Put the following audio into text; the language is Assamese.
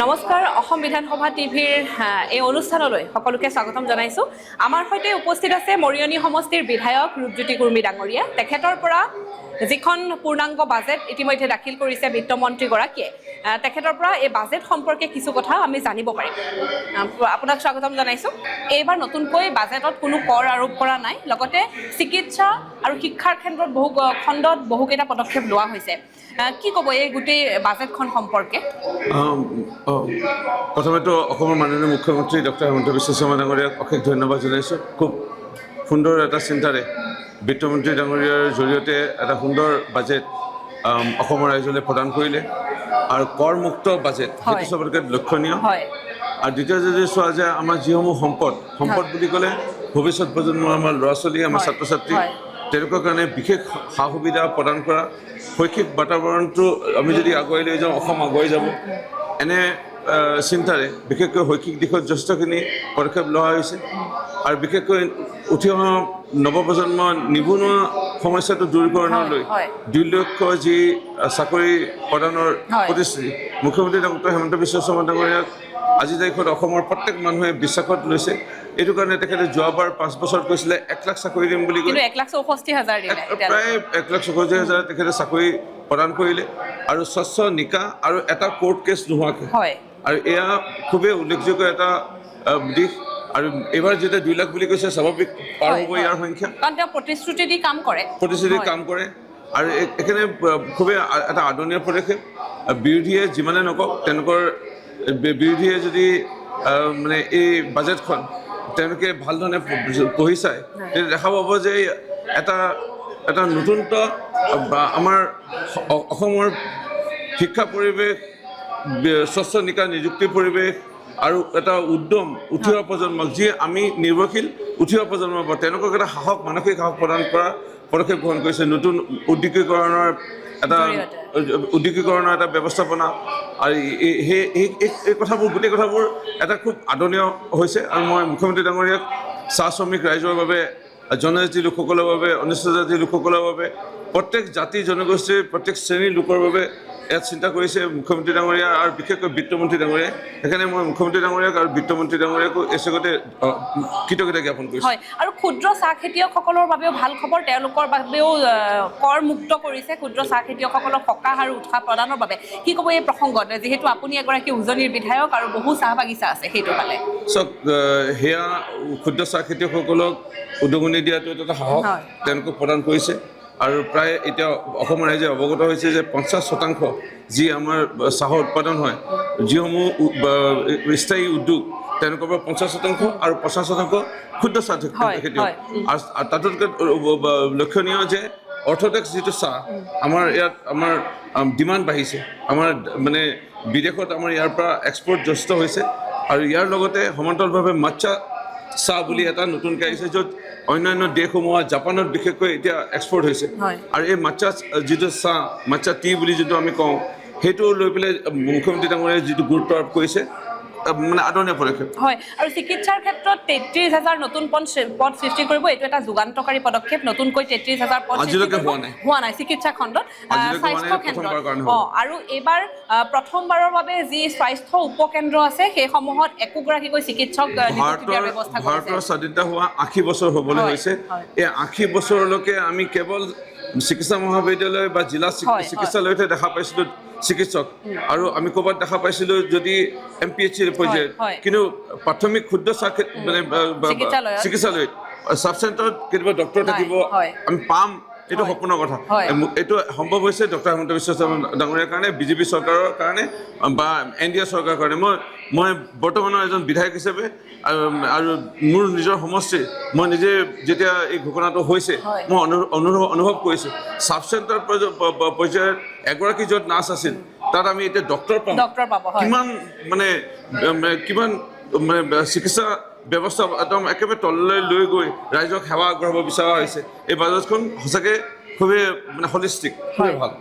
নমস্কাৰ অসম বিধানসভা টিভিৰ এই অনুষ্ঠানলৈ সকলোকে স্বাগতম জনাইছো। আমাৰ সৈতে উপস্থিত আছে মৰিয়নি সমষ্টিৰ বিধায়ক ৰূপজ্যোতি কুৰ্মী ডাঙৰীয়া। তেখেতৰ পৰা যিখন পূৰ্ণাংগ বাজেট ইতিমধ্যে দাখিল কৰিছে বিত্তমন্ত্ৰীগৰাকীয়ে, তেখেতৰ পৰা এই বাজেট সম্পৰ্কে কিছু কথা আমি জানিব পাৰিম। আপোনাক স্বাগতম জনাইছো। এইবাৰ নতুনকৈ বাজেটত কোনো কৰ আৰোপ কৰা নাই, লগতে চিকিৎসা আৰু শিক্ষাৰ ক্ষেত্ৰত খণ্ডত বহুকেইটা পদক্ষেপ লোৱা হৈছে। কি ক'ব এই গোটেই বাজেটখন সম্পৰ্কে? প্ৰথমেতো অসমৰ মাননীয় মুখ্যমন্ত্ৰী ডক্টৰ হিমন্ত বিশ্ব শৰ্মা ডাঙৰীয়াক অশেষ ধন্যবাদ জনাইছোঁ। খুব সুন্দৰ এটা চিন্তাৰে বিত্তমন্ত্ৰী ডাঙৰীয়াৰ জৰিয়তে এটা সুন্দৰ বাজেট অসমৰ ৰাইজলৈ প্ৰদান কৰিলে আৰু কৰমুক্ত বাজেট, সেইটো চবতকৈ লক্ষণীয়। আৰু দ্বিতীয় যদি চোৱা যায়, আমাৰ যিসমূহ সম্পদ বুলি ক'লে ভৱিষ্যত প্ৰজন্মৰ আমাৰ ল'ৰা ছোৱালী, আমাৰ ছাত্ৰ ছাত্ৰী, তেওঁলোকৰ কাৰণে বিশেষ সা সুবিধা প্ৰদান কৰা, শৈক্ষিক বাতাবৰণটো আমি যদি আগুৱাই লৈ যাওঁ অসম আগুৱাই যাব। এনে চিন্তাৰে বিশেষকৈ শৈক্ষিক দিশত যথেষ্টখিনি পদক্ষেপ লোৱা হৈছে আৰু বিশেষকৈ উঠি অহা নৱপ্ৰজন্ম নিবনুৱা সমস্যাটো দূৰীকৰণলৈ 2 লক্ষ যি চাকৰি প্ৰদানৰ প্ৰতিশ্ৰুতি মুখ্যমন্ত্ৰী ডক্টৰ হিমন্ত বিশ্ব শৰ্মা ডাঙৰীয়াক আজিৰ তাৰিখত অসমৰ প্ৰত্যেক মানুহে বিশ্বাসত লৈছে। এইটো কাৰণে তেখেতে যোৱাবাৰ 5 বছৰত কৈছিলে 1 লাখ চাকৰি দিম বুলি কৈ, 1,64,000 দিলে, প্ৰায় 1,64,000 তেখেতে চাকৰি প্ৰদান কৰিলে আৰু স্বচ্ছ নিকা আৰু এটা কোৰ্ট কেছ নোহোৱাকৈ। আৰু এয়া খুবেই উল্লেখযোগ্য এটা দিশ। আৰু এইবাৰ যেতিয়া 2 লাখ বুলি কৈছে, স্বাভাৱিক পাৰ হ'ব ইয়াৰ সংখ্যা, কাৰণ তেওঁ প্ৰতিশ্ৰুতি কাম কৰে। আৰু এখানে খুবেই এটা আদৰণীয় পদক্ষেপ। বিৰোধীয়ে যিমানে নকওক, তেওঁলোকৰ বিৰোধীয়ে যদি মানে এই বাজেটখন তেওঁলোকে ভাল ধৰণে পঢ়ি চায়, তেতিয়া দেখা পাব যে এটা নতুনত্ব আমাৰ অসমৰ শিক্ষা পৰিৱেশ, স্বচ্ছ নিকা নিযুক্তি পৰিৱেশ আৰু এটা উদ্যম উঠি অহা প্ৰজন্মক, যি আমি নিৰ্ভৰশীল উঠি অহা প্ৰজন্মৰ পৰা তেওঁলোকক এটা মানসিক সাহস প্ৰদান কৰা পদক্ষেপ গ্ৰহণ কৰিছে। নতুন উদ্যোগীকৰণৰ এটা ব্যৱস্থাপনা, আৰু এই কথাবোৰ, গোটেই কথাবোৰ এটা খুব আদৰণীয় হৈছে। আৰু মই মুখ্যমন্ত্ৰী ডাঙৰীয়াক চাহ শ্ৰমিক ৰাইজৰ বাবে, জনজাতি লোকসকলৰ বাবে, অনুসূচিত জাতি লোকসকলৰ বাবে, প্ৰত্যেক জাতি জনগোষ্ঠীৰ প্ৰত্যেক শ্ৰেণীৰ লোকৰ বাবে ইয়াত চিন্তা কৰিছে মুখ্যমন্ত্ৰী ডাঙৰীয়া আৰু বিশেষকৈ বিত্তমন্ত্ৰী ডাঙৰীয়াই। সেইকাৰণে মই মুখ্যমন্ত্ৰী ডাঙৰীয়াক আৰু বিত্তমন্ত্ৰী ডাঙৰীয়াকো এই চেগতে কৃতজ্ঞতা জ্ঞাপন কৰিছোঁ। আৰু ক্ষুদ্ৰ চাহ খেতিয়কসকলৰ বাবেও ভাল খবৰ, তেওঁলোকৰ বাবেও কৰ মুক্ত কৰিছে ক্ষুদ্ৰ চাহ খেতিয়কসকলক সকাহ আৰু উৎসাহ প্ৰদানৰ বাবে। কি ক'ব এই প্ৰসংগত, যিহেতু আপুনি এগৰাকী উজনিৰ বিধায়ক আৰু বহু চাহ বাগিচা আছে সেইটো ফালে? চাওক, সেয়া ক্ষুদ্ৰ চাহ খেতিয়কসকলক উদগনি দিয়াটো এটা সাহস তেওঁলোকক প্ৰদান কৰিছে। আৰু প্ৰায় এতিয়া অসমৰ ৰাইজে অৱগত হৈছে যে 50% যি আমাৰ চাহৰ উৎপাদন হয়, যিসমূহ স্থায়ী উদ্যোগ, তেওঁলোকৰ পৰা 50% আৰু 50% ক্ষুদ্ৰ চাহ খেতিয়ক। আৰু তাতোতকৈ লক্ষণীয় যে অৰ্থডক্স যিটো চাহ, আমাৰ ডিমাণ্ড বাঢ়িছে। আমাৰ মানে বিদেশত আমাৰ ইয়াৰ পৰা এক্সপৰ্ট যথেষ্ট হৈছে। আৰু ইয়াৰ লগতে সমান্তৰালভাৱে মাচ্ছা চাহ বুলি এটা নতুনকৈ আহিছে, য'ত অন্যান্য দেশসমূহ, জাপানত বিশেষকৈ এতিয়া এক্সপৰ্ট হৈছে। আৰু এই মাচ্ছা যিটো চাহ, মাচ্ছা টি বুলি যিটো আমি কওঁ, সেইটো লৈ পেলাই মুখ্যমন্ত্ৰী ডাঙৰীয়াই যিটো গুৰুত্ব আৰোপ কৰিছে, মানে আদৰণীয় পদক্ষেপ। আৰু চিকিৎসাৰ ক্ষেত্ৰত 33,000 নতুন পদ সৃষ্টি কৰিব, এইটো এটা যুগান্তকাৰী পদক্ষেপ। নতুনকৈ 33,000 পদ আজিলৈকে হোৱা নাই চিকিৎসা খণ্ডত, স্বাস্থ্য কেন্দ্ৰত। আৰু এইবাৰ প্ৰথমবাৰৰ বাবে যি স্বাস্থ্য উপকেন্দ্ৰ আছে, সেইসমূহত একোগৰাকীকৈ চিকিৎসক নিযুক্তি দিয়াৰ ব্যৱস্থা কৰিছে। ভাৰতৰ স্বাধীনতা হোৱা 80 বছৰ হ'বলৈ হৈছে। এই 80 বছৰলৈকে আমি কেৱল চিকিৎসা মহাবিদ্যালয় বা জিলা চিকিৎসালয়তে দেখা পাইছিলোঁ চিকিৎসক, আৰু আমি ক'ৰবাত দেখা পাইছিলোঁ যদি MPHC পৰ্যায়ত। কিন্তু প্ৰাথমিক ক্ষুদ্ৰ মানে চিকিৎসালয়ত, চাব চেণ্টাৰত কেতিয়াবা ডক্টৰ থাকিব, আমি পাম, এইটো সপোনৰ কথা। এইটো সম্ভৱ হৈছে ডক্টৰ হিমন্ত বিশ্ব শৰ্মা ডাঙৰীয়াৰ কাৰণে, বিজেপি চৰকাৰৰ কাৰণে বা NDA চৰকাৰৰ কাৰণে। মই বৰ্তমানৰ এজন বিধায়ক হিচাপে আৰু মোৰ নিজৰ সমষ্টি, মই নিজে যেতিয়া এই ঘোষণাটো হৈছে, মই অনুভৱ কৰিছোঁ চাব চেণ্টাৰ পৰ্যায়ত এগৰাকী য'ত নাৰ্ছ আছিল, তাত আমি এতিয়া ডক্টৰ পাম। কিমান মানে চিকিৎসা ব্যৱস্থা একদম একেবাৰে তললৈ লৈ গৈ ৰাইজক সেৱা আগবঢ়াব বিচৰা হৈছে। এই বাজেটখন সঁচাকৈ খুবেই মানে হলিষ্টিক, খুবেই ভাল।